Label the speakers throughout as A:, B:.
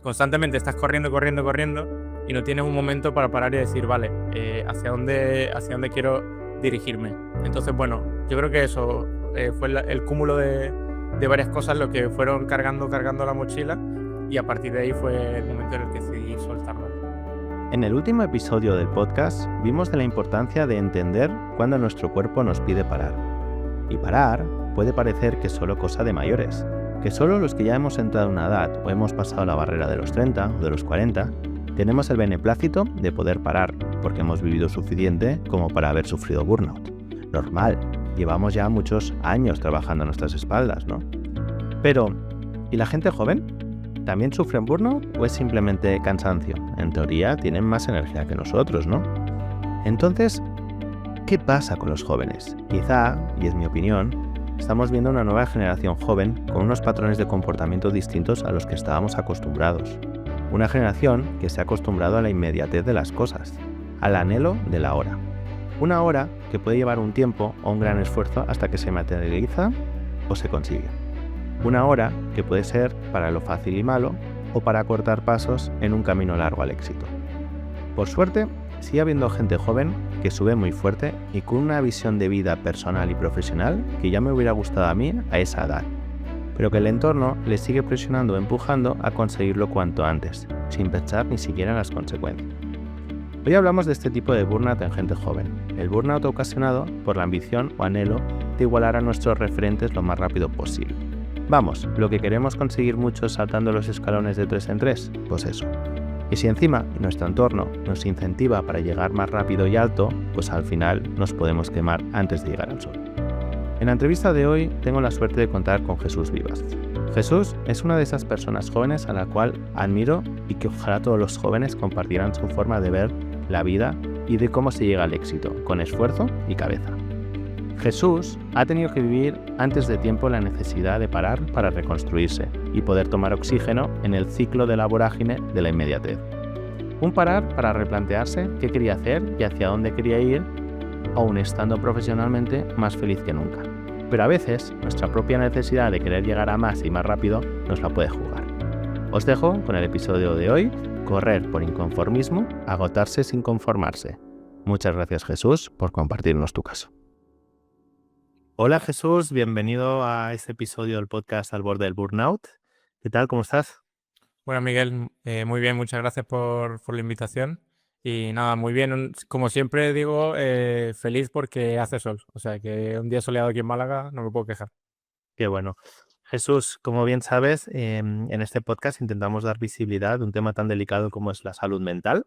A: constantemente estás corriendo, corriendo, corriendo y no tienes un momento para parar y decir, vale, hacia dónde quiero dirigirme. Entonces, bueno, yo creo que eso fue el cúmulo de varias cosas lo que fueron cargando la mochila y a partir de ahí fue el momento en el que decidí soltarla.
B: En el último episodio del podcast vimos de la importancia de entender cuándo nuestro cuerpo nos pide parar. Y parar puede parecer que es solo cosa de mayores, que solo los que ya hemos entrado en una edad o hemos pasado la barrera de los 30 o de los 40, tenemos el beneplácito de poder parar, porque hemos vivido suficiente como para haber sufrido burnout. Normal, llevamos ya muchos años trabajando a nuestras espaldas, ¿no? Pero, ¿y la gente joven? ¿También sufren burnout o es simplemente cansancio? En teoría tienen más energía que nosotros, ¿no? Entonces, ¿qué pasa con los jóvenes? Quizá, y es mi opinión, estamos viendo una nueva generación joven con unos patrones de comportamiento distintos a los que estábamos acostumbrados. Una generación que se ha acostumbrado a la inmediatez de las cosas, al anhelo de la hora. Una hora que puede llevar un tiempo o un gran esfuerzo hasta que se materializa o se consigue. Una hora que puede ser para lo fácil y malo o para cortar pasos en un camino largo al éxito. Por suerte, sigue habiendo gente joven que sube muy fuerte y con una visión de vida personal y profesional que ya me hubiera gustado a mí a esa edad, pero que el entorno les sigue presionando o empujando a conseguirlo cuanto antes, sin pensar ni siquiera en las consecuencias. Hoy hablamos de este tipo de burnout en gente joven, el burnout ocasionado por la ambición o anhelo de igualar a nuestros referentes lo más rápido posible. Vamos, lo que queremos conseguir muchos saltando los escalones de 3 en 3, pues eso. Y si encima nuestro entorno nos incentiva para llegar más rápido y alto, pues al final nos podemos quemar antes de llegar al sol. En la entrevista de hoy tengo la suerte de contar con Jesús Vivas. Jesús es una de esas personas jóvenes a la cual admiro y que ojalá todos los jóvenes compartieran su forma de ver la vida y de cómo se llega al éxito, con esfuerzo y cabeza. Jesús ha tenido que vivir antes de tiempo la necesidad de parar para reconstruirse y poder tomar oxígeno en el ciclo de la vorágine de la inmediatez. Un parar para replantearse qué quería hacer y hacia dónde quería ir, aún estando profesionalmente más feliz que nunca. Pero a veces nuestra propia necesidad de querer llegar a más y más rápido nos la puede jugar. Os dejo con el episodio de hoy, correr por inconformismo, agotarse sin conformarse. Muchas gracias, Jesús, por compartirnos tu caso. Hola Jesús, bienvenido a este episodio del podcast Al Borde del Burnout. ¿Qué tal? ¿Cómo estás?
A: Bueno, Miguel, muy bien, muchas gracias por la invitación. Y nada, muy bien. Como siempre digo, feliz porque hace sol. O sea que un día soleado aquí en Málaga no me puedo quejar.
B: Qué bueno. Jesús, como bien sabes, en este podcast intentamos dar visibilidad a un tema tan delicado como es la salud mental,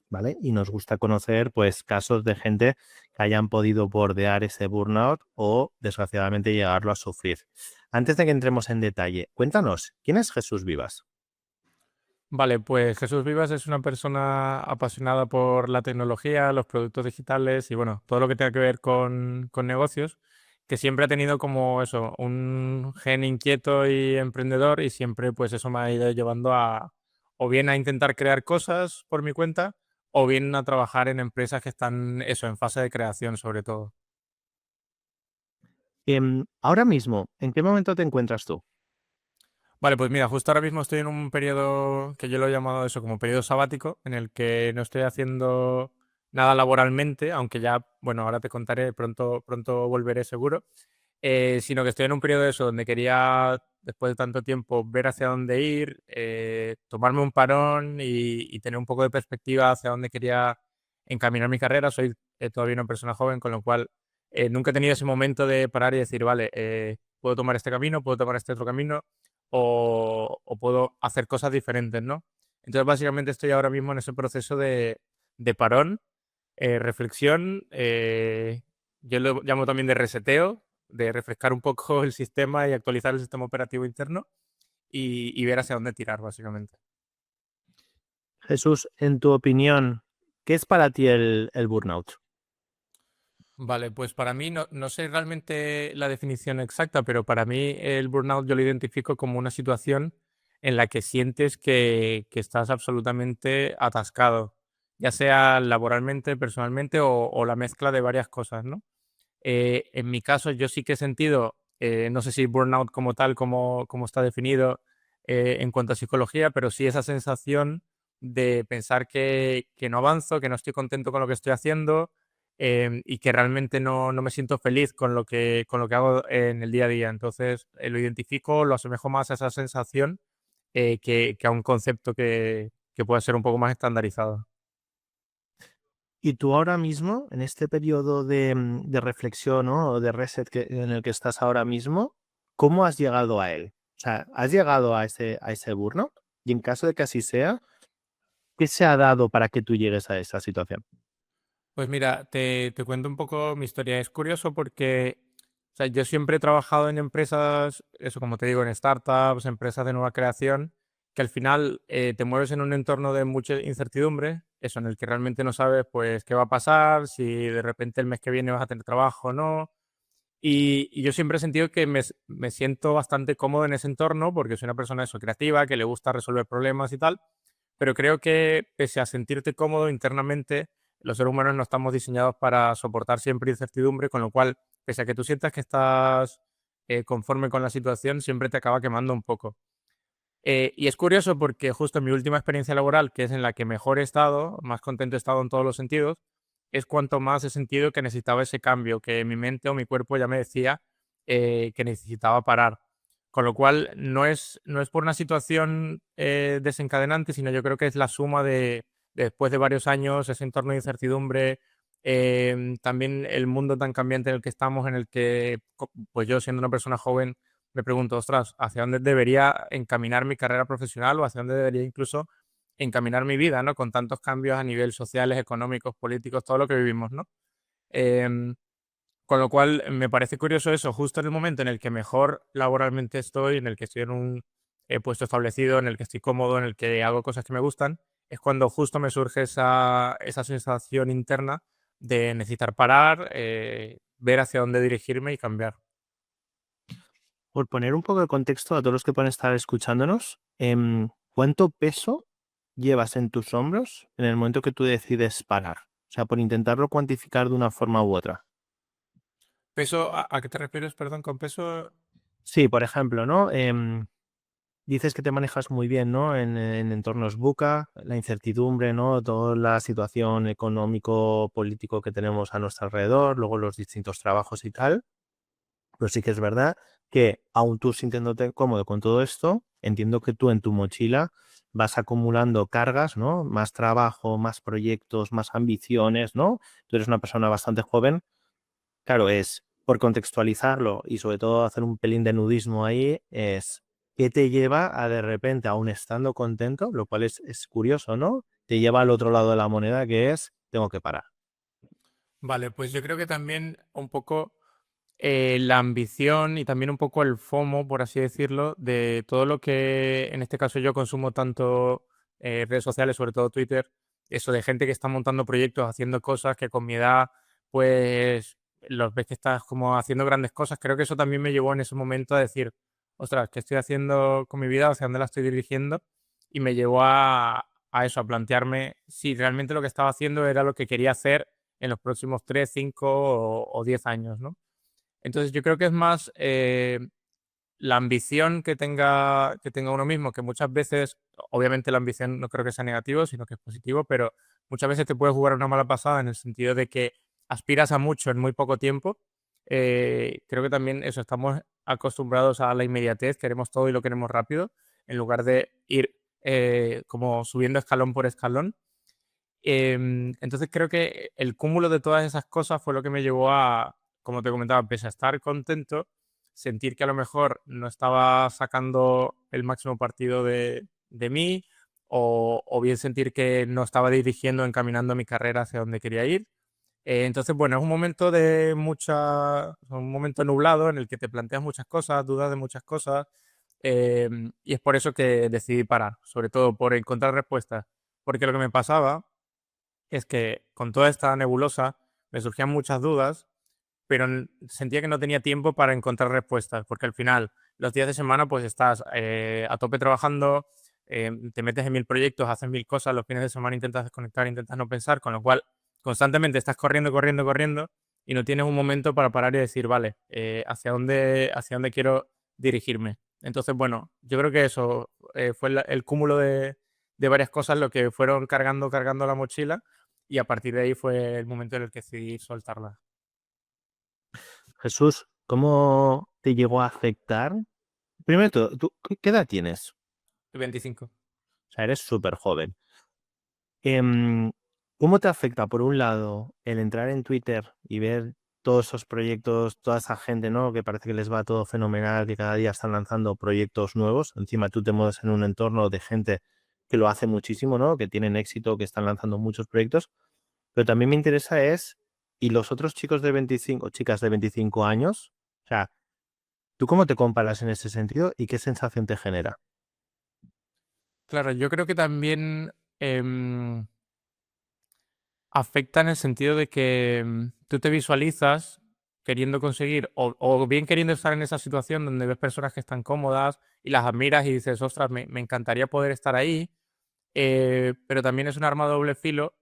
B: ¿vale? Y nos gusta conocer, pues, casos de gente que hayan podido bordear ese burnout o, desgraciadamente, llegarlo a sufrir. Antes de que entremos en detalle, cuéntanos, ¿quién es Jesús Vivas?
A: Vale, pues Jesús Vivas es una persona apasionada por la tecnología, los productos digitales y bueno, todo lo que tenga que ver con negocios, que siempre ha tenido como eso, un gen inquieto y emprendedor y siempre pues eso me ha ido llevando a o bien a intentar crear cosas por mi cuenta o bien a trabajar en empresas que están eso, en fase de creación sobre todo.
B: Ahora mismo, ¿en qué momento te encuentras tú?
A: Vale, pues mira, justo ahora mismo estoy en un periodo que yo lo he llamado eso como periodo sabático, en el que no estoy haciendo nada laboralmente, aunque ya, bueno, ahora te contaré, pronto volveré seguro, sino que estoy en un periodo de eso, donde quería, después de tanto tiempo, ver hacia dónde ir, tomarme un parón y tener un poco de perspectiva hacia dónde quería encaminar mi carrera. Soy todavía una persona joven, con lo cual nunca he tenido ese momento de parar y decir, vale, puedo tomar este camino, puedo tomar este otro camino o puedo hacer cosas diferentes, ¿no? Entonces, básicamente estoy ahora mismo en ese proceso de parón, reflexión, yo lo llamo también de reseteo, de refrescar un poco el sistema y actualizar el sistema operativo interno y ver hacia dónde tirar, básicamente.
B: Jesús, en tu opinión, ¿qué es para ti el burnout?
A: Vale, pues para mí no sé realmente la definición exacta, pero para mí el burnout yo lo identifico como una situación en la que sientes que estás absolutamente atascado, ya sea laboralmente, personalmente o la mezcla de varias cosas, ¿no? En mi caso yo sí que he sentido, no sé si burnout como tal, como está definido, en cuanto a psicología, pero sí esa sensación de pensar que no avanzo, que no estoy contento con lo que estoy haciendo, y que realmente no me siento feliz con lo que hago en el día a día. Entonces, lo identifico, lo asemejo más a esa sensación, que a un concepto que pueda ser un poco más estandarizado.
B: Y tú ahora mismo, en este periodo de reflexión, ¿no? O de reset en el que estás ahora mismo, ¿cómo has llegado a él? O sea, ¿has llegado a ese burnout? Y en caso de que así sea, ¿qué se ha dado para que tú llegues a esa situación?
A: Pues mira, te cuento un poco mi historia. Es curioso porque, o sea, yo siempre he trabajado en empresas, eso como te digo, en startups, empresas de nueva creación, que al final te mueves en un entorno de mucha incertidumbre, eso en el que realmente no sabes pues qué va a pasar, si de repente el mes que viene vas a tener trabajo o no. Y yo siempre he sentido que me siento bastante cómodo en ese entorno porque soy una persona eso, creativa, que le gusta resolver problemas y tal, pero creo que pese a sentirte cómodo internamente, los seres humanos no estamos diseñados para soportar siempre incertidumbre, con lo cual, pese a que tú sientas que estás conforme con la situación, siempre te acaba quemando un poco. Y es curioso porque justo en mi última experiencia laboral, que es en la que mejor he estado, más contento he estado en todos los sentidos, es cuanto más he sentido que necesitaba ese cambio, que mi mente o mi cuerpo ya me decía que necesitaba parar. Con lo cual, no es por una situación desencadenante, sino yo creo que es la suma de después de varios años, ese entorno de incertidumbre, también el mundo tan cambiante en el que estamos, en el que, pues yo siendo una persona joven, me pregunto, ostras, ¿hacia dónde debería encaminar mi carrera profesional o hacia dónde debería incluso encaminar mi vida, ¿no? Con tantos cambios a nivel sociales, económicos, políticos, todo lo que vivimos, ¿no? Em, con lo cual, me parece curioso eso, justo en el momento en el que mejor laboralmente estoy, en el que estoy en un puesto establecido, en el que estoy cómodo, en el que hago cosas que me gustan, es cuando justo me surge esa sensación interna de necesitar parar, ver hacia dónde dirigirme y cambiar.
B: Por poner un poco de contexto a todos los que pueden estar escuchándonos, ¿cuánto peso llevas en tus hombros en el momento que tú decides parar? O sea, por intentarlo cuantificar de una forma u otra.
A: ¿Peso? ¿A qué te refieres, perdón, con peso?
B: Sí, por ejemplo, ¿no? Dices que te manejas muy bien, ¿no? En entornos buca, la incertidumbre, ¿no? Toda la situación económico-político que tenemos a nuestro alrededor, luego los distintos trabajos y tal. Pero sí que es verdad que, aun tú sintiéndote cómodo con todo esto, entiendo que tú en tu mochila vas acumulando cargas, ¿no? Más trabajo, más proyectos, más ambiciones, ¿no? Tú eres una persona bastante joven. Claro, es por contextualizarlo y sobre todo hacer un pelín de nudismo ahí, es ¿qué te lleva a de repente, aún estando contento, lo cual es curioso, ¿no? Te lleva al otro lado de la moneda que es, tengo que parar.
A: Vale, pues yo creo que también un poco la ambición y también un poco el FOMO, por así decirlo, de todo lo que en este caso yo consumo tanto redes sociales, sobre todo Twitter, eso de gente que está montando proyectos, haciendo cosas que con mi edad, pues los ves que estás como haciendo grandes cosas. Creo que eso también me llevó en ese momento a decir, ostras, ¿qué estoy haciendo con mi vida? ¿Hacia dónde la estoy dirigiendo? Y me llevó a eso, a plantearme si realmente lo que estaba haciendo era lo que quería hacer en los próximos 3 5 o 10 años, ¿no? Entonces, yo creo que es más, la ambición que tenga uno mismo, que muchas veces, obviamente la ambición no creo que sea negativo, sino que es positivo, pero muchas veces te puede jugar una mala pasada en el sentido de que aspiras a mucho en muy poco tiempo. Creo que también eso, estamos acostumbrados a la inmediatez, queremos todo y lo queremos rápido, en lugar de ir, como subiendo escalón por escalón. Entonces creo que el cúmulo de todas esas cosas fue lo que me llevó a, como te comentaba, pese a estar contento, sentir que a lo mejor no estaba sacando el máximo partido de mí, o bien sentir que no estaba dirigiendo, encaminando mi carrera hacia donde quería ir. Entonces, bueno, es un momento un momento nublado en el que te planteas muchas cosas, dudas de muchas cosas, y es por eso que decidí parar, sobre todo por encontrar respuestas, porque lo que me pasaba es que con toda esta nebulosa me surgían muchas dudas, pero sentía que no tenía tiempo para encontrar respuestas, porque al final los días de semana pues estás a tope trabajando, te metes en mil proyectos, haces mil cosas, los fines de semana intentas desconectar, intentas no pensar, con lo cual constantemente estás corriendo, corriendo, corriendo y no tienes un momento para parar y decir, vale, ¿hacia dónde quiero dirigirme. Entonces, bueno, yo creo que eso fue el cúmulo de varias cosas lo que fueron cargando la mochila y a partir de ahí fue el momento en el que decidí soltarla.
B: Jesús, ¿cómo te llegó a afectar? Primero de todo, ¿tú qué edad tienes?
A: 25.
B: O sea, eres súper joven. Em, ¿Cómo te afecta, por un lado, el entrar en Twitter y ver todos esos proyectos, toda esa gente, ¿no? Que parece que les va todo fenomenal, que cada día están lanzando proyectos nuevos. Encima tú te mueves en un entorno de gente que lo hace muchísimo, ¿no? Que tienen éxito, que están lanzando muchos proyectos. Pero también me interesa es, ¿y los otros chicos de 25, chicas de 25 años? O sea, ¿tú cómo te comparas en ese sentido y qué sensación te genera?
A: Claro, yo creo que también em, afecta en el sentido de que tú te visualizas queriendo conseguir, o bien queriendo estar en esa situación donde ves personas que están cómodas y las admiras y dices, ostras, me encantaría poder estar ahí, pero también es un arma de doble filo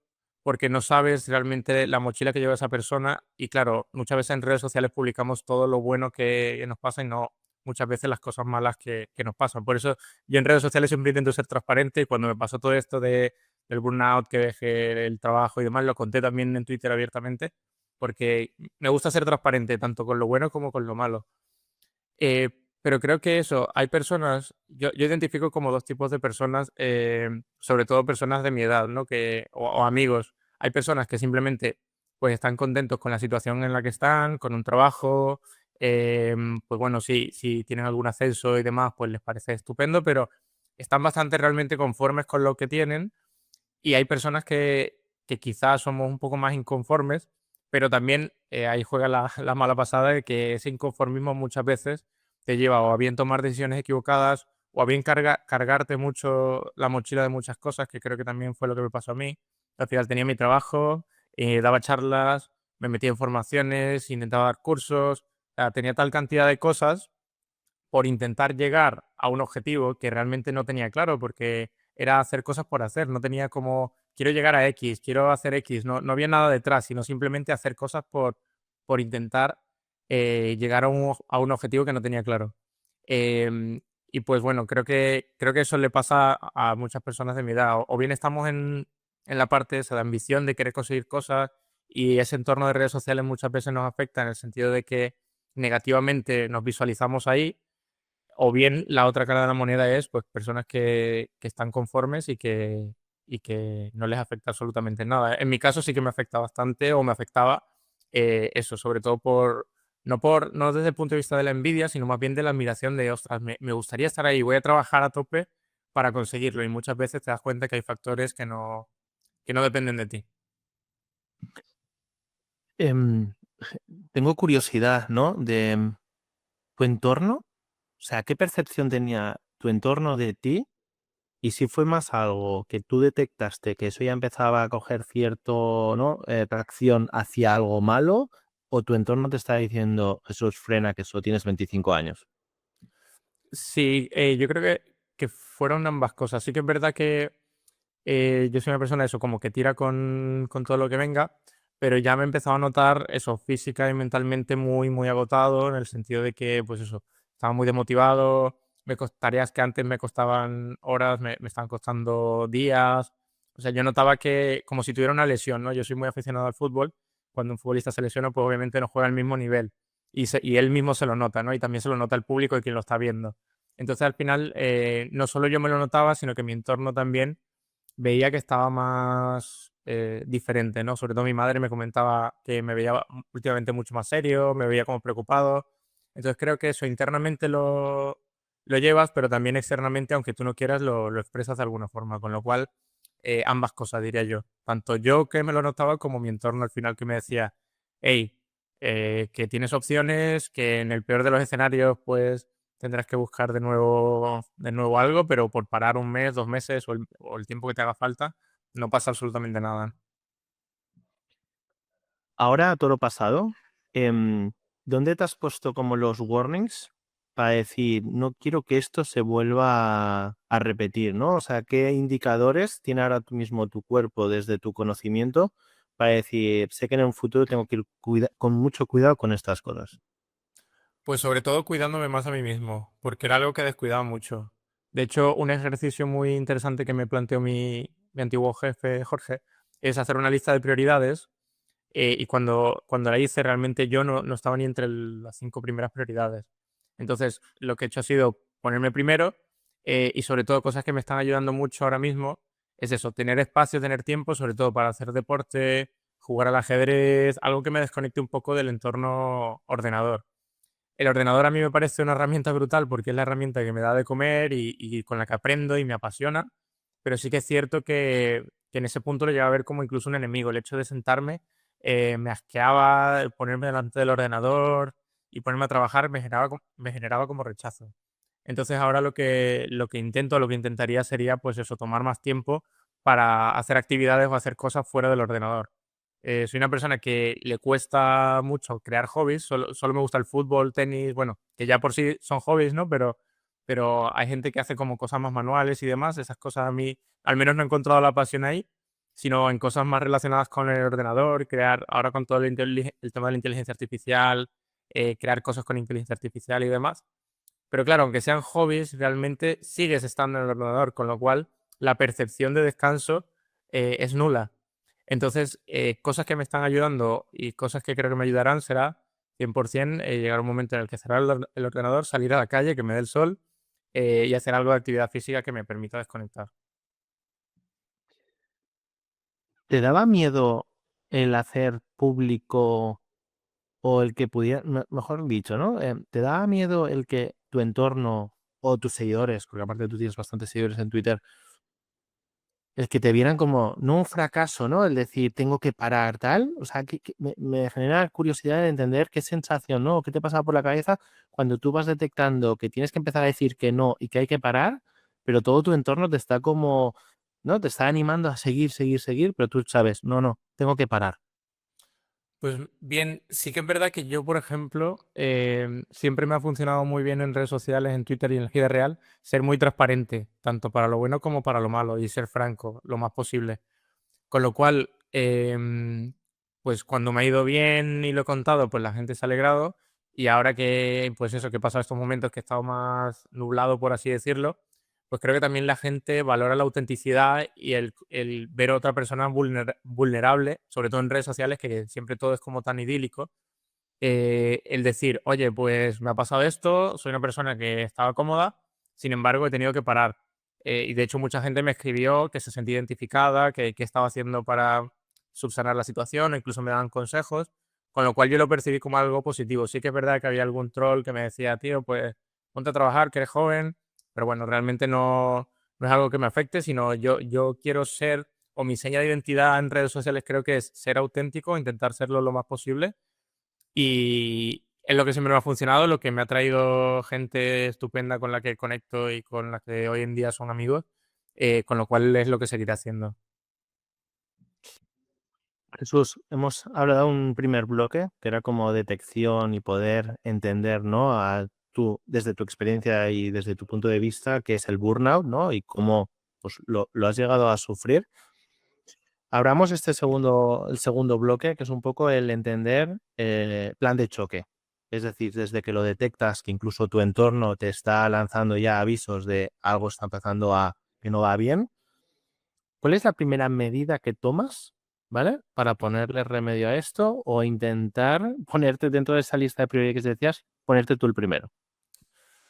A: porque no sabes realmente la mochila que lleva esa persona y claro, muchas veces en redes sociales publicamos todo lo bueno que nos pasa y no muchas veces las cosas malas que nos pasan. Por eso yo en redes sociales siempre intento ser transparente y cuando me pasó todo esto del burnout, que dejé el trabajo y demás, lo conté también en Twitter abiertamente porque me gusta ser transparente tanto con lo bueno como con lo malo. Eh, pero creo que eso, hay personas, yo identifico como dos tipos de personas, sobre todo personas de mi edad, ¿no? O amigos. Hay personas que simplemente pues están contentos con la situación en la que están, con un trabajo, pues bueno, si tienen algún ascenso y demás, pues les parece estupendo, pero están bastante realmente conformes con lo que tienen y hay personas que quizás somos un poco más inconformes, pero también ahí juega la mala pasada de que ese inconformismo muchas veces te lleva o a bien tomar decisiones equivocadas o a bien cargarte mucho la mochila de muchas cosas, que creo que también fue lo que me pasó a mí. Al final tenía mi trabajo, daba charlas, me metía en formaciones, intentaba dar cursos, o sea, tenía tal cantidad de cosas por intentar llegar a un objetivo que realmente no tenía claro, porque era hacer cosas por hacer, no tenía como, quiero llegar a X, quiero hacer X, no había nada detrás, sino simplemente hacer cosas por intentar llegar a un objetivo que no tenía claro. Em, y pues bueno, creo que eso le pasa a muchas personas de mi edad, o bien estamos en la parte esa de ambición, de querer conseguir cosas, y ese entorno de redes sociales muchas veces nos afecta en el sentido de que negativamente nos visualizamos ahí, o bien la otra cara de la moneda es, pues, personas que están conformes y que no les afecta absolutamente nada. En mi caso sí que me afecta bastante o me afectaba, eso, sobre todo no desde el punto de vista de la envidia, sino más bien de la admiración de: "Ostras, me gustaría estar ahí, voy a trabajar a tope para conseguirlo", y muchas veces te das cuenta que hay factores que no dependen de ti.
B: Em, Tengo curiosidad, ¿no? De tu entorno. O sea, ¿qué percepción tenía tu entorno de ti? Y si fue más algo que tú detectaste que eso ya empezaba a coger cierto, ¿no? Tracción hacia algo malo, o tu entorno te está diciendo, Jesús, frena, que solo tienes 25 años.
A: Sí, yo creo que fueron ambas cosas. Sí que es verdad que yo soy una persona eso, como que tira con todo lo que venga, pero ya me he empezado a notar eso, física y mentalmente muy agotado, en el sentido de que, pues eso, estaba muy desmotivado, tareas que antes me costaban horas, me estaban costando días. O sea, yo notaba que como si tuviera una lesión, ¿no? Yo soy muy aficionado al fútbol. Cuando un futbolista se lesiona, pues obviamente no juega al mismo nivel. Y él mismo se lo nota, ¿no? Y también se lo nota el público y quien lo está viendo. Entonces, al final, no solo yo me lo notaba, sino que mi entorno también veía que estaba más diferente, ¿no? Sobre todo mi madre me comentaba que me veía últimamente mucho más serio, me veía como preocupado. Entonces creo que eso internamente lo llevas, pero también externamente, aunque tú no quieras, lo expresas de alguna forma. Con lo cual, ambas cosas diría yo. Tanto yo que me lo notaba como mi entorno al final que me decía, hey, que tienes opciones, que en el peor de los escenarios, pues tendrás que buscar de nuevo algo, pero por parar un mes, 2 meses o el tiempo que te haga falta, no pasa absolutamente nada.
B: Ahora, a todo lo pasado, em, ¿dónde te has puesto como los warnings para decir, no quiero que esto se vuelva a repetir, ¿no? O sea, ¿qué indicadores tiene ahora tú mismo tu cuerpo desde tu conocimiento para decir, sé que en un futuro tengo que ir con mucho cuidado con estas cosas?
A: Pues sobre todo cuidándome más a mí mismo, porque era algo que descuidaba mucho. De hecho, un ejercicio muy interesante que me planteó mi antiguo jefe, Jorge, es hacer una lista de prioridades. Y cuando la hice, realmente yo no estaba ni entre las 5 primeras prioridades. Entonces, lo que he hecho ha sido ponerme primero, y sobre todo cosas que me están ayudando mucho ahora mismo es eso, tener espacio, tener tiempo, sobre todo para hacer deporte, jugar al ajedrez, algo que me desconecte un poco del entorno ordenador. El ordenador a mí me parece una herramienta brutal porque es la herramienta que me da de comer y con la que aprendo y me apasiona, pero sí que es cierto que en ese punto lo llegaba a ver como incluso un enemigo. El hecho de sentarme me asqueaba, ponerme delante del ordenador y ponerme a trabajar me generaba como rechazo. Entonces ahora lo que intento, lo que intentaría sería pues eso, tomar más tiempo para hacer actividades o hacer cosas fuera del ordenador. Soy una persona que le cuesta mucho crear hobbies, solo me gusta el fútbol, tenis, bueno, que ya por sí son hobbies, ¿no? Pero hay gente que hace como cosas más manuales y demás, esas cosas a mí, al menos no he encontrado la pasión ahí, sino en cosas más relacionadas con el ordenador, crear, ahora con todo el tema de la inteligencia artificial, crear cosas con inteligencia artificial y demás. Pero claro, aunque sean hobbies, realmente sigues estando en el ordenador, con lo cual la percepción de descanso es nula. Entonces, cosas que me están ayudando y cosas que creo que me ayudarán será 100% llegar a un momento en el que cerrar el ordenador, salir a la calle, que me dé el sol y hacer algo de actividad física que me permita desconectar.
B: ¿Te daba miedo el hacer público o el que pudiera, mejor dicho, ¿no? ¿Te daba miedo el que tu entorno o tus seguidores, porque aparte tú tienes bastantes seguidores en Twitter, el que te vieran como, no un fracaso, ¿no? El decir, tengo que parar, tal. O sea, me genera curiosidad de entender qué sensación, ¿no? ¿Qué te pasa por la cabeza cuando tú vas detectando que tienes que empezar a decir que no y que hay que parar, pero todo tu entorno te está como, ¿no? Te está animando a seguir, seguir, seguir, pero tú sabes, no, no, tengo que parar.
A: Pues bien, sí que es verdad que yo, por ejemplo, siempre me ha funcionado muy bien en redes sociales, en Twitter y en la vida real, ser muy transparente, tanto para lo bueno como para lo malo, y ser franco lo más posible. Con lo cual, pues cuando me ha ido bien y lo he contado, pues la gente se ha alegrado. Y ahora que, pues eso, que he pasado estos momentos que he estado más nublado, por así decirlo, pues creo que también la gente valora la autenticidad y el ver a otra persona vulnerable, sobre todo en redes sociales, que siempre todo es como tan idílico. El decir, oye, pues me ha pasado esto, soy una persona que estaba cómoda, sin embargo he tenido que parar. Y de hecho mucha gente me escribió que se sentía identificada, que estaba haciendo para subsanar la situación, o incluso me daban consejos, con lo cual yo lo percibí como algo positivo. Sí que es verdad que había algún troll que me decía, tío, pues ponte a trabajar, que eres joven, pero bueno, realmente no es algo que me afecte, sino yo quiero ser, o mi seña de identidad en redes sociales creo que es ser auténtico, intentar serlo lo más posible y es lo que siempre me ha funcionado, lo que me ha traído gente estupenda con la que conecto y con la que hoy en día son amigos, con lo cual es lo que seguiré haciendo.
B: Jesús, hemos hablado de un primer bloque que era como detección y poder entender, ¿no? Desde tu experiencia y desde tu punto de vista, qué es el burnout, ¿no? Y cómo pues, lo has llegado a sufrir. Abramos el segundo bloque, que es un poco el entender plan de choque. Es decir, desde que lo detectas, que incluso tu entorno te está lanzando ya avisos de algo está empezando a que no va bien. ¿Cuál es la primera medida que tomas, ¿vale? Para ponerle remedio a esto o intentar ponerte dentro de esa lista de prioridades que decías, ponerte tú el primero.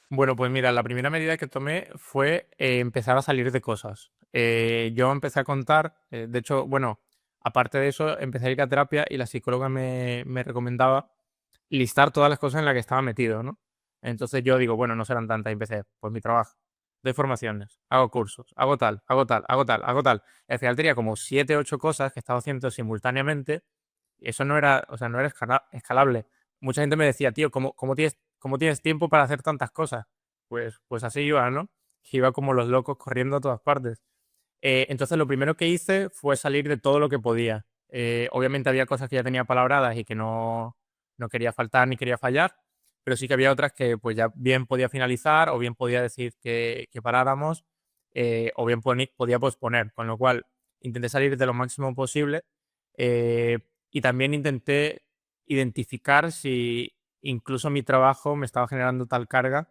A: Bueno, pues mira, la primera medida que tomé fue empezar a salir de cosas. Yo empecé a contar, de hecho, bueno, aparte de eso, empecé a ir a terapia y la psicóloga me recomendaba listar todas las cosas en las que estaba metido, ¿no? Entonces yo digo, bueno, no serán tantas, y empecé, pues mi trabajo, doy formaciones, hago cursos, hago tal, hago tal, hago tal, hago tal. Y al final tenía como 7, 8 cosas que estaba haciendo simultáneamente y eso no era, o sea, no era escalable. Mucha gente me decía, tío, ¿cómo tienes tiempo para hacer tantas cosas? Pues así iba, ¿no? Iba como los locos corriendo a todas partes. Entonces lo primero que hice fue salir de todo lo que podía. Obviamente había cosas que ya tenía palabradas y que no quería faltar ni quería fallar, pero sí que había otras que pues ya bien podía finalizar o bien podía decir que paráramos o bien podía posponer, con lo cual intenté salir de lo máximo posible y también intenté identificar si incluso mi trabajo me estaba generando tal carga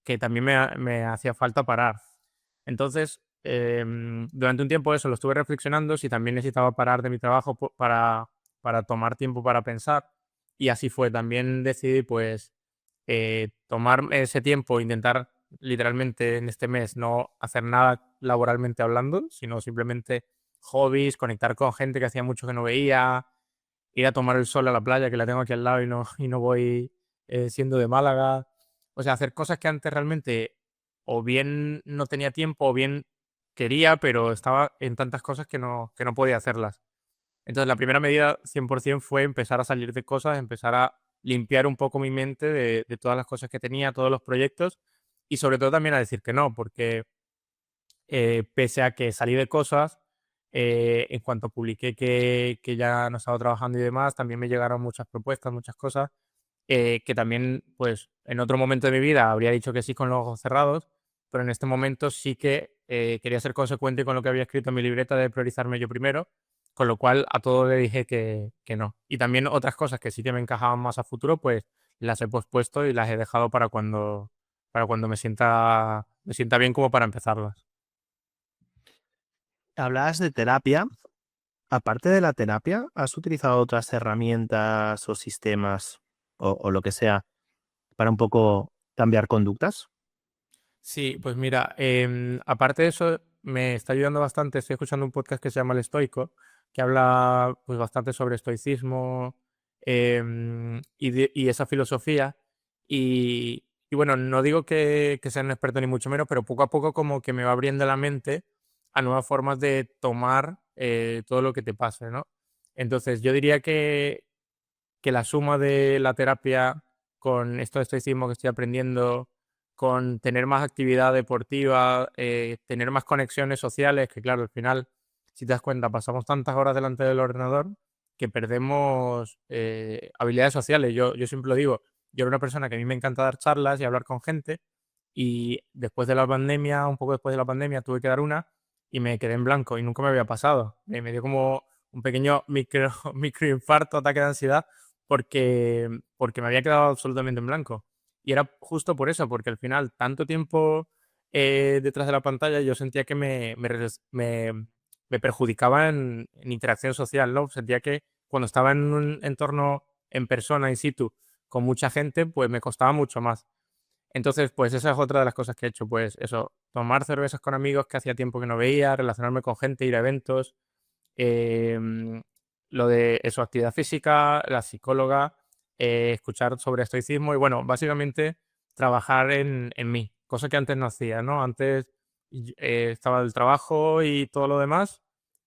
A: que también me hacía falta parar. Entonces, durante un tiempo eso lo estuve reflexionando, si también necesitaba parar de mi trabajo para tomar tiempo para pensar. Y así fue. También decidí, pues, tomar ese tiempo, intentar literalmente en este mes no hacer nada laboralmente hablando, sino simplemente hobbies, conectar con gente que hacía mucho que no veía, ir a tomar el sol a la playa, que la tengo aquí al lado y no voy siendo de Málaga. O sea, hacer cosas que antes realmente o bien no tenía tiempo o bien quería, pero estaba en tantas cosas que no podía hacerlas. Entonces, la primera medida 100% fue empezar a salir de cosas, empezar a limpiar un poco mi mente de todas las cosas que tenía, todos los proyectos y sobre todo también a decir que no, porque pese a que salí de cosas, en cuanto publiqué que ya no estaba trabajando y demás, también me llegaron muchas propuestas, muchas cosas, que también, pues, en otro momento de mi vida habría dicho que sí con los ojos cerrados, pero en este momento sí que quería ser consecuente con lo que había escrito en mi libreta de priorizarme yo primero, con lo cual a todo le dije que no. Y también otras cosas que sí que me encajaban más a futuro, pues las he pospuesto y las he dejado para cuando me sienta bien como para empezarlas.
B: Hablabas de terapia. Aparte de la terapia, ¿has utilizado otras herramientas o sistemas o lo que sea para un poco cambiar conductas?
A: Sí, pues mira, aparte de eso, me está ayudando bastante. Estoy escuchando un podcast que se llama El Estoico, que habla pues bastante sobre estoicismo y esa filosofía. Y bueno, no digo que sea un experto ni mucho menos, pero poco a poco como que me va abriendo la mente a nuevas formas de tomar todo lo que te pase, ¿no? Entonces, yo diría que la suma de la terapia con esto de estoicismo que estoy aprendiendo, con tener más actividad deportiva, tener más conexiones sociales, que claro, al final, si te das cuenta, pasamos tantas horas delante del ordenador que perdemos habilidades sociales. Yo siempre lo digo, yo era una persona que a mí me encanta dar charlas y hablar con gente y después de la pandemia, un poco después de la pandemia, tuve que dar una y me quedé en blanco y nunca me había pasado. Me dio como un pequeño microinfarto, ataque de ansiedad, porque me había quedado absolutamente en blanco. Y era justo por eso, porque al final, tanto tiempo detrás de la pantalla, yo sentía que me perjudicaba en interacción social, ¿no? Sentía que cuando estaba en un entorno en persona, in situ, con mucha gente, pues me costaba mucho más. Entonces, pues esa es otra de las cosas que he hecho, pues eso, tomar cervezas con amigos que hacía tiempo que no veía, relacionarme con gente, ir a eventos, Em, lo de eso, actividad física, la psicóloga, escuchar sobre estoicismo y bueno, básicamente trabajar en mí, cosa que antes no hacía, ¿no? Antes estaba el trabajo y todo lo demás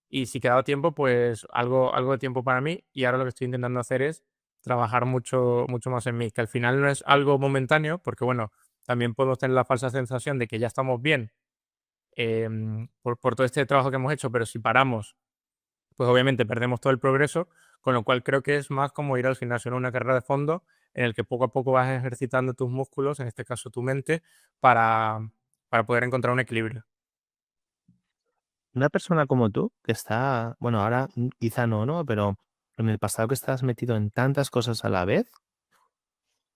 A: y si quedaba tiempo, pues algo de tiempo para mí y ahora lo que estoy intentando hacer es trabajar mucho más en mí, que al final no es algo momentáneo, porque bueno, también podemos tener la falsa sensación de que ya estamos bien por todo este trabajo que hemos hecho, pero si paramos pues obviamente perdemos todo el progreso, con lo cual creo que es más como ir al gimnasio, ¿no? Una carrera de fondo en el que poco a poco vas ejercitando tus músculos, en este caso tu mente, para, para poder encontrar un equilibrio.
B: Una persona como tú, que está, bueno, ahora quizá no, ¿no? Pero en el pasado que estás metido en tantas cosas a la vez,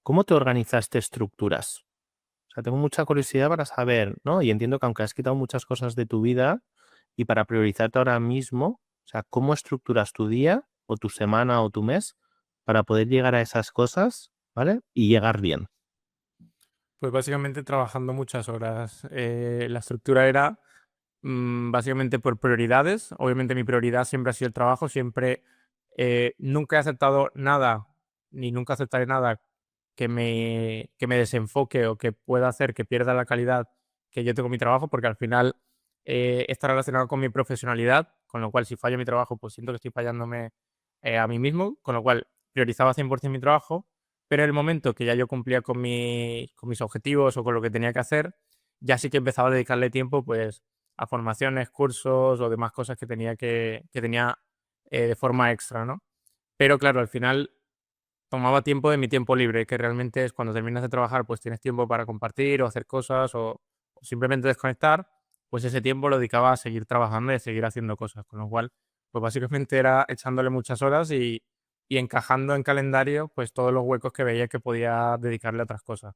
B: ¿cómo te organizaste estructuras? O sea, tengo mucha curiosidad para saber, ¿no? Y entiendo que aunque has quitado muchas cosas de tu vida y para priorizarte ahora mismo, o sea, ¿cómo estructuras tu día o tu semana o tu mes para poder llegar a esas cosas, ¿vale? Y llegar bien.
A: Pues básicamente trabajando muchas horas. La estructura era básicamente por prioridades. Obviamente mi prioridad siempre ha sido el trabajo, siempre nunca he aceptado nada, ni nunca aceptaré nada que me desenfoque o que pueda hacer que pierda la calidad que yo tengo en mi trabajo, porque al final está relacionado con mi profesionalidad, con lo cual si fallo en mi trabajo, pues siento que estoy fallándome a mí mismo, con lo cual priorizaba 100% mi trabajo, pero en el momento que ya yo cumplía con mis objetivos o con lo que tenía que hacer, ya sí que empezaba a dedicarle tiempo pues a formaciones, cursos o demás cosas que tenía de forma extra, ¿no? Pero claro, al final tomaba tiempo de mi tiempo libre, que realmente es cuando terminas de trabajar, pues tienes tiempo para compartir o hacer cosas o simplemente desconectar, pues ese tiempo lo dedicaba a seguir trabajando y a seguir haciendo cosas, con lo cual, pues básicamente era echándole muchas horas y encajando en calendario pues todos los huecos que veía que podía dedicarle a otras cosas.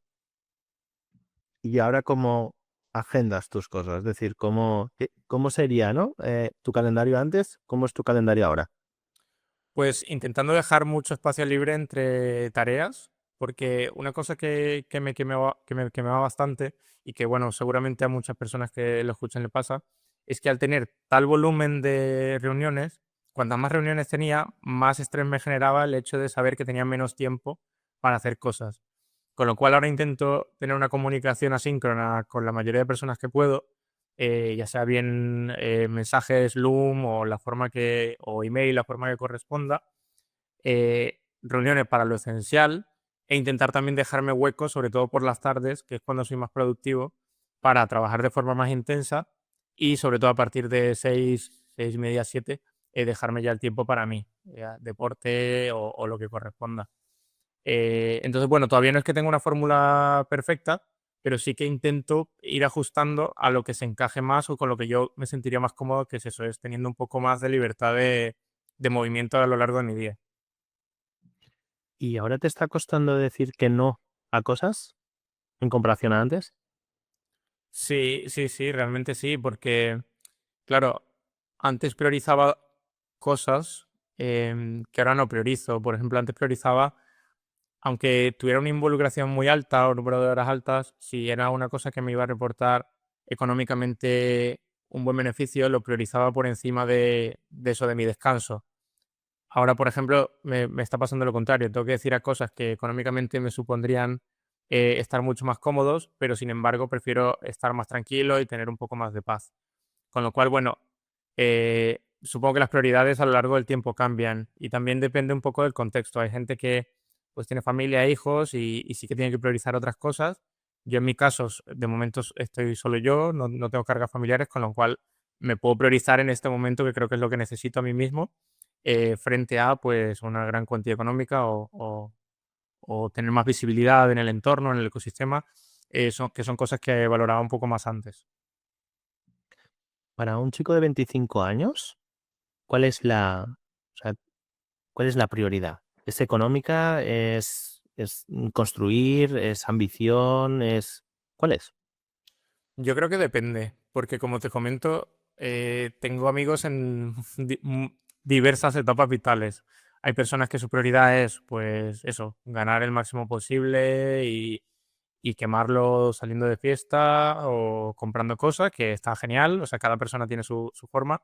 B: Y ahora, ¿cómo agendas tus cosas? Es decir, ¿cómo sería, ¿no? Tu calendario antes, ¿cómo es tu calendario ahora?
A: Pues intentando dejar mucho espacio libre entre tareas, porque una cosa que me va bastante y que, bueno, seguramente a muchas personas que lo escuchan le pasa, es que al tener tal volumen de reuniones, cuantas más reuniones tenía, más estrés me generaba el hecho de saber que tenía menos tiempo para hacer cosas. Con lo cual ahora intento tener una comunicación asíncrona con la mayoría de personas que puedo, ya sea bien mensajes Loom o o email, la forma que corresponda, reuniones para lo esencial e intentar también dejarme huecos, sobre todo por las tardes, que es cuando soy más productivo, para trabajar de forma más intensa y sobre todo a partir de 6:30, 7, dejarme ya el tiempo para mí, ya deporte o lo que corresponda. Entonces, bueno, todavía no es que tenga una fórmula perfecta, pero sí que intento ir ajustando a lo que se encaje más o con lo que yo me sentiría más cómodo, que es eso, es teniendo un poco más de libertad de movimiento a lo largo de mi día.
B: ¿Y ahora te está costando decir que no a cosas en comparación a antes?
A: Sí, sí, sí, realmente sí, porque, claro, antes priorizaba cosas que ahora no priorizo. Por ejemplo, antes priorizaba, aunque tuviera una involucración muy alta o un número de horas altas, si era una cosa que me iba a reportar económicamente un buen beneficio, lo priorizaba por encima de eso de mi descanso. Ahora, por ejemplo, me está pasando lo contrario. Tengo que decir a cosas que económicamente me supondrían estar mucho más cómodos, pero sin embargo prefiero estar más tranquilo y tener un poco más de paz. Con lo cual, bueno, supongo que las prioridades a lo largo del tiempo cambian y también depende un poco del contexto. Hay gente que pues tiene familia e hijos y sí que tiene que priorizar otras cosas. Yo en mi caso, de momento estoy solo yo, no tengo cargas familiares, con lo cual me puedo priorizar en este momento, que creo que es lo que necesito a mí mismo, frente a pues una gran cuantía económica o tener más visibilidad en el entorno, en el ecosistema, que son cosas que valoraba un poco más antes.
B: Para un chico de 25 años, ¿cuál es o sea, cuál es la prioridad? ¿Es económica? ¿Es construir? ¿Es ambición? ¿Cuál es?
A: Yo creo que depende, porque como te comento, tengo amigos en diversas etapas vitales. Hay personas que su prioridad es, pues eso, ganar el máximo posible y quemarlo saliendo de fiesta o comprando cosas, que está genial, o sea, cada persona tiene su forma.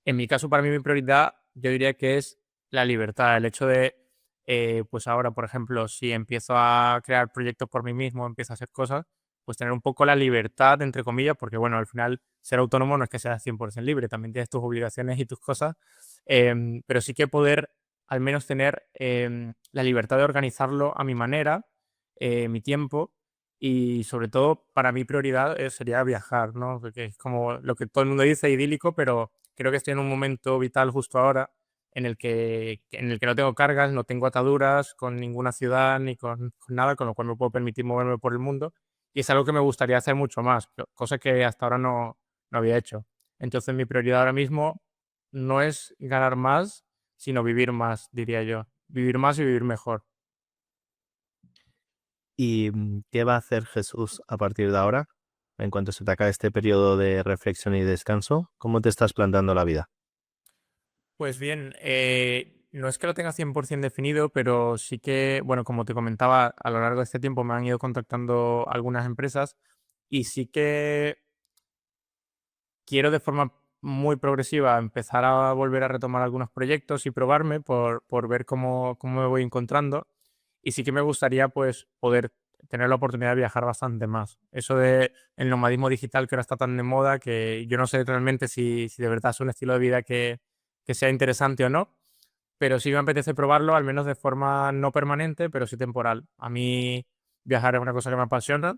A: En mi caso, para mí mi prioridad, yo diría que es la libertad, el hecho de, pues ahora, por ejemplo, si empiezo a crear proyectos por mí mismo, empiezo a hacer cosas, pues tener un poco la libertad, entre comillas, porque bueno, al final ser autónomo no es que seas 100% libre, también tienes tus obligaciones y tus cosas, pero sí que poder al menos tener la libertad de organizarlo a mi manera, mi tiempo, y sobre todo para mi prioridad sería viajar, ¿no? Porque es como lo que todo el mundo dice, idílico, pero creo que estoy en un momento vital justo ahora en el que no tengo cargas, no tengo ataduras con ninguna ciudad ni con nada, con lo cual me puedo permitir moverme por el mundo. Y es algo que me gustaría hacer mucho más, cosa que hasta ahora no había hecho. Entonces mi prioridad ahora mismo no es ganar más, sino vivir más, diría yo. Vivir más y vivir mejor.
B: ¿Y qué va a hacer Jesús a partir de ahora? En cuanto se te acabe este periodo de reflexión y descanso, ¿cómo te estás planteando la vida?
A: Pues bien, no es que lo tenga 100% definido, pero sí que, bueno, como te comentaba, a lo largo de este tiempo me han ido contactando algunas empresas y sí que quiero de forma muy progresiva empezar a volver a retomar algunos proyectos y probarme por ver cómo me voy encontrando. Y sí que me gustaría pues poder tener la oportunidad de viajar bastante más. Eso de el nomadismo digital que ahora está tan de moda, que yo no sé realmente si de verdad es un estilo de vida que sea interesante o no, pero sí me apetece probarlo, al menos de forma no permanente, pero sí temporal. A mí viajar es una cosa que me apasiona.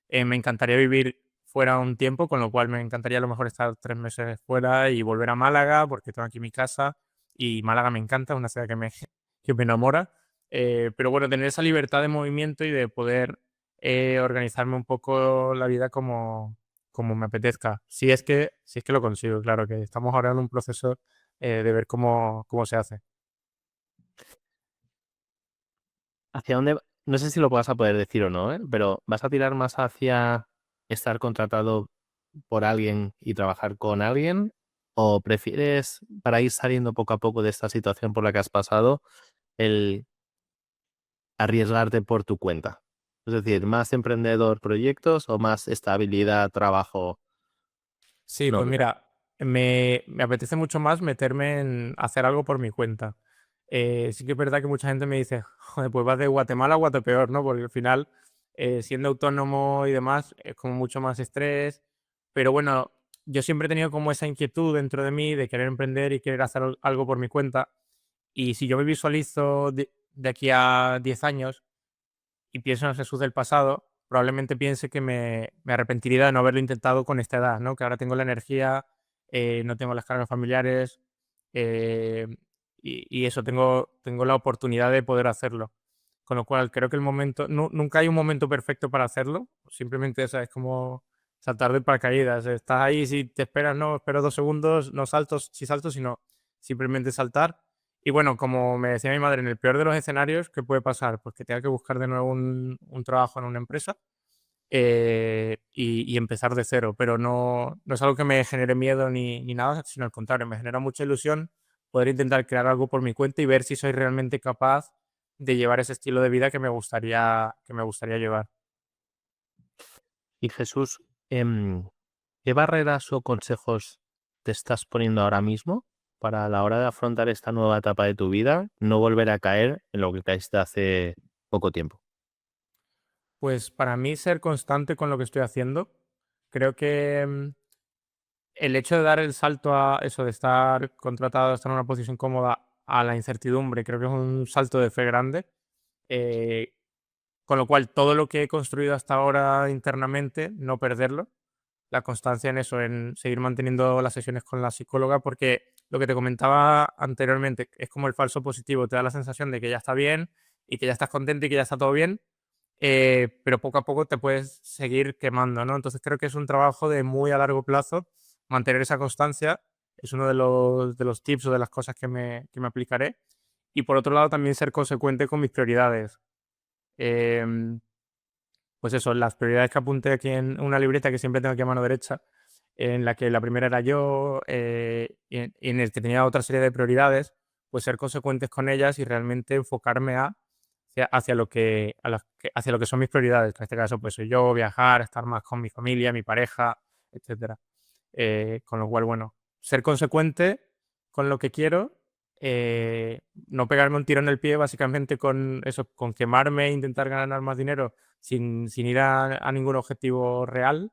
A: Me encantaría vivir fuera un tiempo, con lo cual me encantaría a lo mejor estar 3 meses fuera y volver a Málaga, porque tengo aquí mi casa y Málaga me encanta, es una ciudad que me enamora. Pero bueno, tener esa libertad de movimiento y de poder organizarme un poco la vida como me apetezca. Si es que lo consigo, claro, que estamos ahora en un proceso de ver cómo se hace.
B: ¿Hacia dónde? No sé si lo vas a poder decir o no, ¿eh? Pero ¿vas a tirar más hacia estar contratado por alguien y trabajar con alguien? ¿O prefieres, para ir saliendo poco a poco de esta situación por la que has pasado, el arriesgarte por tu cuenta? Es decir, ¿más emprendedor proyectos o más estabilidad, trabajo
A: Sí, pues
B: nómina?
A: mira, me apetece mucho más meterme en hacer algo por mi cuenta. Sí que es verdad que mucha gente me dice, joder, pues vas de Guatemala a Guatepeor, ¿no? Porque al final, siendo autónomo y demás, es como mucho más estrés. Pero bueno, yo siempre he tenido como esa inquietud dentro de mí de querer emprender y querer hacer algo por mi cuenta. Y si yo me visualizo de aquí a 10 años, y pienso en Jesús del pasado, probablemente piense que me arrepentiría de no haberlo intentado con esta edad, ¿no? Que ahora tengo la energía, no tengo las cargas familiares, eh, y eso, tengo la oportunidad de poder hacerlo. Con lo cual, creo que el momento, nunca hay un momento perfecto para hacerlo, simplemente esa es como saltar de paracaídas. Estás ahí, si te esperas, no, espero 2 segundos, no salto, si salto, sino simplemente saltar. Y bueno, como me decía mi madre, en el peor de los escenarios, ¿qué puede pasar? Pues que tenga que buscar de nuevo un trabajo en una empresa, y empezar de cero. Pero no es algo que me genere miedo ni nada, sino al contrario, me genera mucha ilusión poder intentar crear algo por mi cuenta y ver si soy realmente capaz de llevar ese estilo de vida que me gustaría llevar.
B: Y Jesús, ¿qué barreras o consejos te estás poniendo ahora mismo para a la hora de afrontar esta nueva etapa de tu vida, no volver a caer en lo que caíste hace poco tiempo?
A: Pues para mí ser constante con lo que estoy haciendo, creo que el hecho de dar el salto a eso, de estar contratado, estar en una posición cómoda, a la incertidumbre, creo que es un salto de fe grande. eh, con lo cual, todo lo que he construido hasta ahora internamente, no perderlo. La constancia en eso, en seguir manteniendo las sesiones con la psicóloga, porque lo que te comentaba anteriormente es como el falso positivo, te da la sensación de que ya está bien y que ya estás contento y que ya está todo bien, pero poco a poco te puedes seguir quemando, ¿no? Entonces creo que es un trabajo de muy a largo plazo, mantener esa constancia es uno de los tips o de las cosas que me aplicaré. Y por otro lado, también ser consecuente con mis prioridades. Em, pues eso, las prioridades que apunté aquí en una libreta que siempre tengo aquí a mano derecha, en la que la primera era yo, y en el que tenía otra serie de prioridades, pues ser consecuentes con ellas y realmente enfocarme hacia lo que son mis prioridades, que en este caso pues soy yo, viajar, estar más con mi familia, mi pareja, etcétera. Con lo cual, bueno, ser consecuente con lo que quiero, no pegarme un tiro en el pie básicamente con eso, con quemarme e intentar ganar más dinero sin ir a ningún objetivo real.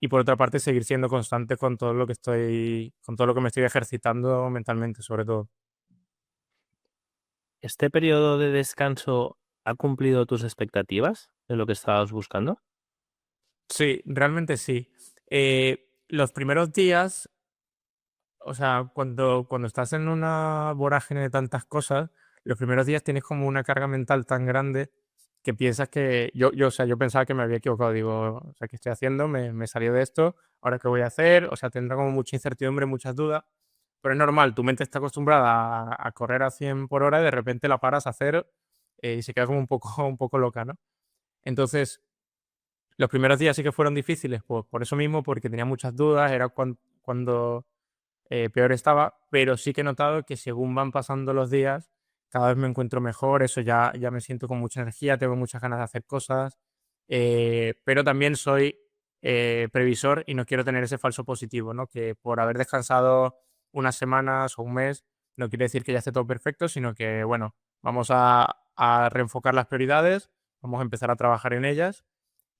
A: Y por otra parte, seguir siendo constante con todo lo que me estoy ejercitando mentalmente, sobre todo.
B: ¿Este periodo de descanso ha cumplido tus expectativas de lo que estabas buscando?
A: Sí, realmente sí. Los primeros días, o sea, cuando estás en una vorágine de tantas cosas, los primeros días tienes como una carga mental tan grande que piensas que o sea, yo pensaba que me había equivocado. Digo, o sea, ¿qué estoy haciendo? Me salió de esto, ¿ahora qué voy a hacer? O sea, tendrá como mucha incertidumbre, muchas dudas, pero es normal, tu mente está acostumbrada a correr a 100 por hora y de repente la paras a cero, y se queda como un poco, un poco loca, ¿no? Entonces, los primeros días sí que fueron difíciles, pues por eso mismo, porque tenía muchas dudas, era cuando peor estaba, pero sí que he notado que según van pasando los días, cada vez me encuentro mejor, eso ya me siento con mucha energía, tengo muchas ganas de hacer cosas, pero también soy previsor y no quiero tener ese falso positivo, ¿no? Que por haber descansado unas semanas o un mes, no quiere decir que ya esté todo perfecto, sino que, bueno, vamos a reenfocar las prioridades, vamos a empezar a trabajar en ellas,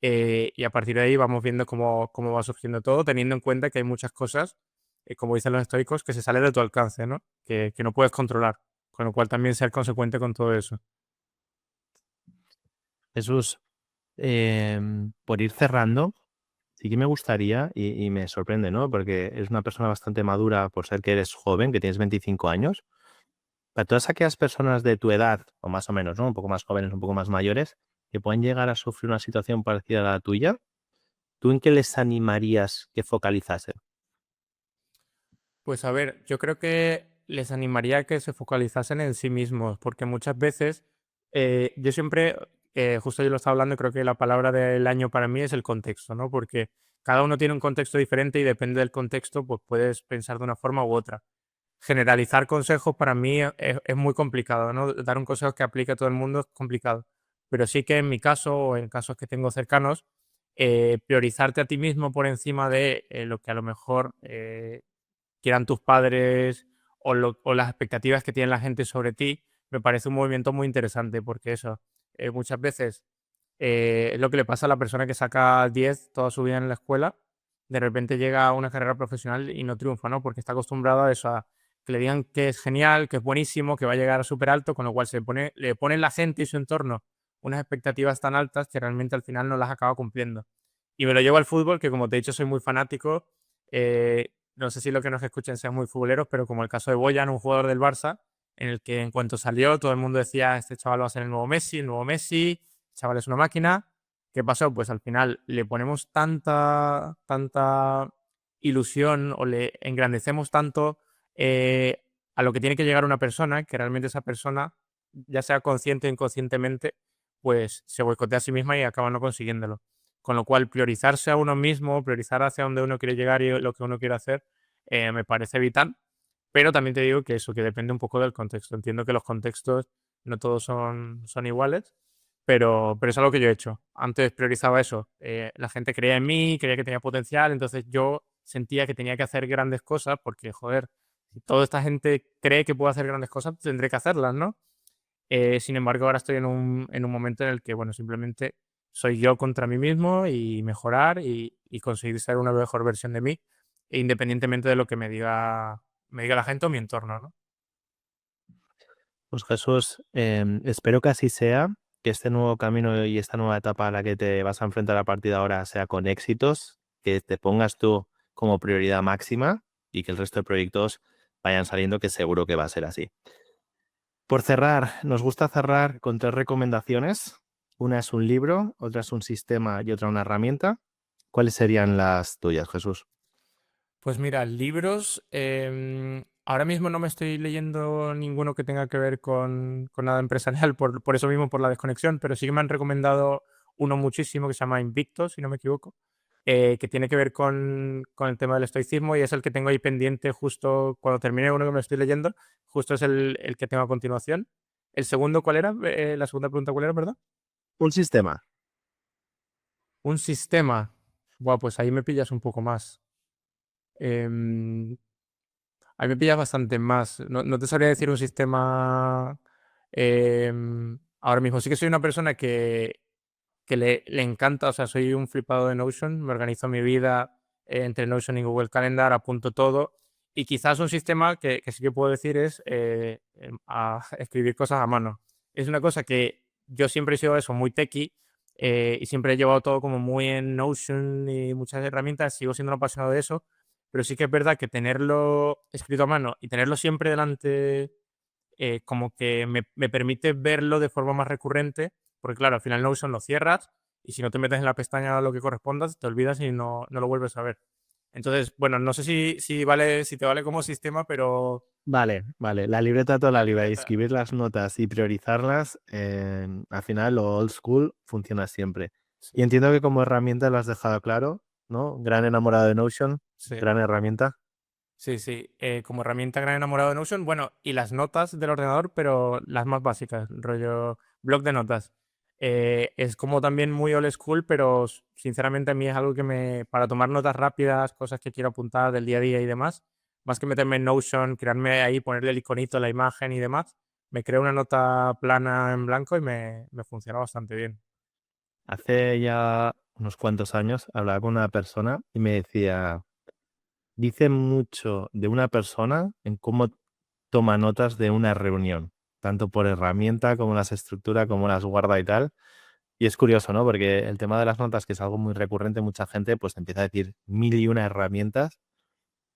A: y a partir de ahí vamos viendo cómo va surgiendo todo, teniendo en cuenta que hay muchas cosas, como dicen los estoicos, que se sale de tu alcance, ¿no? Que no puedes controlar. Con lo cual también ser consecuente con todo eso.
B: Jesús, por ir cerrando, sí que me gustaría, y me sorprende, ¿no? Porque eres una persona bastante madura por ser que eres joven, que tienes 25 años. Para todas aquellas personas de tu edad, o más o menos, ¿no? Un poco más jóvenes, un poco más mayores, que pueden llegar a sufrir una situación parecida a la tuya, ¿tú en qué les animarías que focalizasen?
A: Pues a ver, yo creo que les animaría a que se focalizasen en sí mismos, porque muchas veces Yo siempre, justo yo lo estaba hablando, creo que la palabra del año para mí es el contexto, ¿no? Porque cada uno tiene un contexto diferente y depende del contexto, pues puedes pensar de una forma u otra. Generalizar consejos para mí es muy complicado, ¿no? Dar un consejo que aplique a todo el mundo es complicado. Pero sí que en mi caso, o en casos que tengo cercanos, priorizarte a ti mismo por encima de lo que a lo mejor quieran tus padres o las expectativas que tiene la gente sobre ti, me parece un movimiento muy interesante porque eso, muchas veces es lo que le pasa a la persona que saca 10 toda su vida en la escuela, de repente llega a una carrera profesional y no triunfa, ¿no? Porque está acostumbrado a eso, a que le digan que es genial, que es buenísimo, que va a llegar súper alto, con lo cual le pone la gente y su entorno unas expectativas tan altas que realmente al final no las acaba cumpliendo. Y me lo llevo al fútbol, que como te he dicho soy muy fanático. No sé si lo que nos escuchen sean muy futboleros, pero como el caso de Boyan, un jugador del Barça, en el que en cuanto salió todo el mundo decía, este chaval va a ser el nuevo Messi, chaval es una máquina. ¿Qué pasó? Pues al final le ponemos tanta ilusión o le engrandecemos tanto a lo que tiene que llegar una persona, que realmente esa persona, ya sea consciente o inconscientemente, pues se boicotea a sí misma y acaba no consiguiéndolo. Con lo cual, priorizarse a uno mismo, priorizar hacia donde uno quiere llegar y lo que uno quiere hacer, me parece vital. Pero también te digo que eso, que depende un poco del contexto. Entiendo que los contextos no todos son iguales, pero es algo que yo he hecho. Antes priorizaba eso. La gente creía en mí, creía que tenía potencial, entonces yo sentía que tenía que hacer grandes cosas porque, joder, si toda esta gente cree que puedo hacer grandes cosas, tendré que hacerlas, ¿no? Sin embargo, ahora estoy en un momento en el que, bueno, simplemente soy yo contra mí mismo y mejorar y conseguir ser una mejor versión de mí, independientemente de lo que me diga la gente o mi entorno, ¿no?
B: Pues Jesús, espero que así sea, que este nuevo camino y esta nueva etapa a la que te vas a enfrentar a partir de ahora sea con éxitos, que te pongas tú como prioridad máxima y que el resto de proyectos vayan saliendo, que seguro que va a ser así. Por cerrar, nos gusta cerrar con 3 recomendaciones. Una es un libro, otra es un sistema y otra una herramienta. ¿Cuáles serían las tuyas, Jesús?
A: Pues mira, libros, ahora mismo no me estoy leyendo ninguno que tenga que ver con nada empresarial, por eso mismo, por la desconexión, pero sí que me han recomendado uno muchísimo que se llama Invicto, si no me equivoco, que tiene que ver con el tema del estoicismo y es el que tengo ahí pendiente justo cuando termine uno que me estoy leyendo, justo es el que tengo a continuación. ¿El segundo cuál era? La segunda pregunta, ¿cuál era, verdad?
B: Un sistema.
A: Un sistema. Buah, pues ahí me pillas un poco más. Em, A mí me pillas bastante más. No te sabría decir un sistema ahora mismo. Sí que soy una persona que le encanta, o sea, soy un flipado de Notion, me organizo mi vida entre Notion y Google Calendar, apunto todo. Y quizás un sistema que sí que puedo decir es escribir cosas a mano. Es una cosa que yo siempre he sido eso, muy techie, y siempre he llevado todo como muy en Notion y muchas herramientas, sigo siendo un apasionado de eso, pero sí que es verdad que tenerlo escrito a mano y tenerlo siempre delante como que me permite verlo de forma más recurrente, porque claro, al final Notion lo cierras y si no te metes en la pestaña lo que corresponda, te olvidas y no lo vuelves a ver. Entonces, bueno, no sé si te vale como sistema, pero
B: Vale, vale. La libreta toda la
A: la
B: libreta y
A: libreta.
B: escribir las notas y priorizarlas, al final lo old school funciona siempre. Y
A: Sí,
B: entiendo que como herramienta lo has dejado claro, ¿no? Gran enamorado de Notion,
A: sí.
B: gran herramienta.
A: Sí, sí, como herramienta gran enamorado de Notion, bueno, y las notas del ordenador, pero las más básicas, rollo blog de notas. Es como también muy old school, pero sinceramente a mí es algo para tomar notas rápidas, cosas que quiero apuntar del día a día y demás, más que meterme en Notion, crearme ahí, ponerle el iconito, la imagen y demás, me creo una nota plana en blanco y me funciona bastante bien.
B: Hace ya unos cuantos años hablaba con una persona y me decía, dice mucho de una persona en cómo toma notas de una reunión, tanto por herramienta como las estructura, como las guarda y tal. Y es curioso, ¿no? Porque el tema de las notas, que es algo muy recurrente, mucha gente pues empieza a decir mil y una herramientas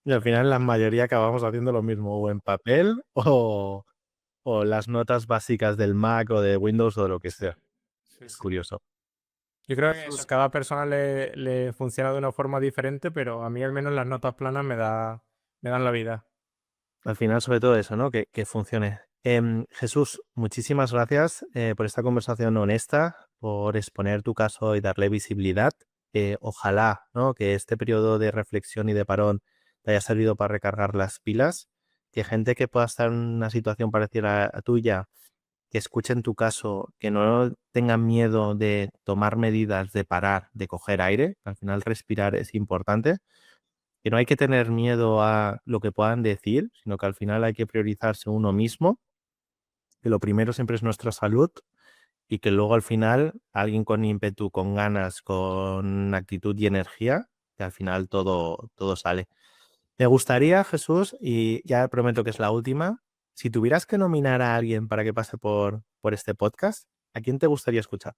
B: y al final la mayoría acabamos haciendo lo mismo, o en papel o las notas básicas del Mac o de Windows o de lo que
A: Sí,
B: sea.
A: sí,
B: Es
A: sí.
B: curioso.
A: Yo creo que eso, a cada persona le funciona de una forma diferente, pero a mí al menos las notas planas me dan la vida.
B: Al final, sobre todo eso, ¿no? Que funcione. Jesús, muchísimas gracias por esta conversación honesta, por exponer tu caso y darle visibilidad. Ojalá, ¿no?, que este periodo de reflexión y de parón te haya servido para recargar las pilas, que gente que pueda estar en una situación parecida a tuya, que escuchen tu caso, que no tengan miedo de tomar medidas, de parar, de coger aire. Al final respirar es importante, que no hay que tener miedo a lo que puedan decir, sino que al final hay que priorizarse uno mismo, que lo primero siempre es nuestra salud y que luego al final alguien con ímpetu, con ganas, con actitud y energía, que al final todo sale. Me gustaría, Jesús, y ya prometo que es la última, si tuvieras que nominar a alguien para que pase por este podcast, ¿a quién te gustaría escuchar?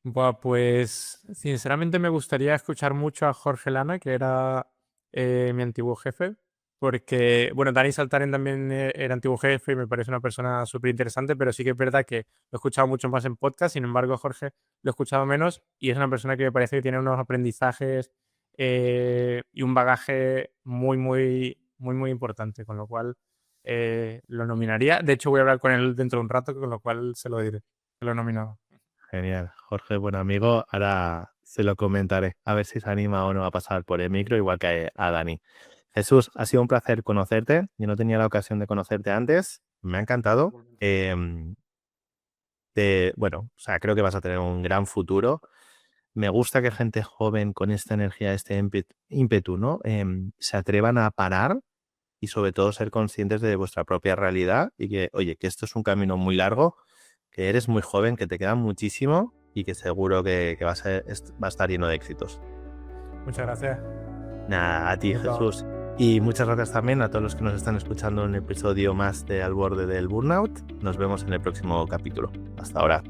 A: Buah, pues sinceramente me gustaría escuchar mucho a Jorge Lana, que era mi antiguo jefe, porque, bueno, Dani Saltaren también era antiguo jefe y me parece una persona súper interesante, pero sí que es verdad que lo he escuchado mucho más en podcast, sin embargo, a Jorge lo he escuchado menos y es una persona que me parece que tiene unos aprendizajes y un bagaje muy importante, con lo cual lo nominaría. De hecho, voy a hablar con él dentro de un rato, con lo cual se lo diré, que lo he nominado.
B: Genial. Jorge, buen amigo. Ahora se lo comentaré. A ver si se anima o no a pasar por el micro, igual que a Dani. Jesús, ha sido un placer conocerte. Yo no tenía la ocasión de conocerte antes. Me ha encantado. Bueno, o sea, creo que vas a tener un gran futuro. Me gusta que gente joven con esta energía, este ímpetu, ¿no? Se atrevan a parar y sobre todo ser conscientes de vuestra propia realidad y que, oye, que esto es un camino muy largo, que eres muy joven, que te queda muchísimo y que seguro que va a estar lleno de éxitos.
A: Muchas gracias.
B: Nada, a ti, Jesús. Y muchas gracias también a todos los que nos están escuchando en un episodio más de Al Borde del Burnout. Nos vemos en el próximo capítulo. Hasta ahora.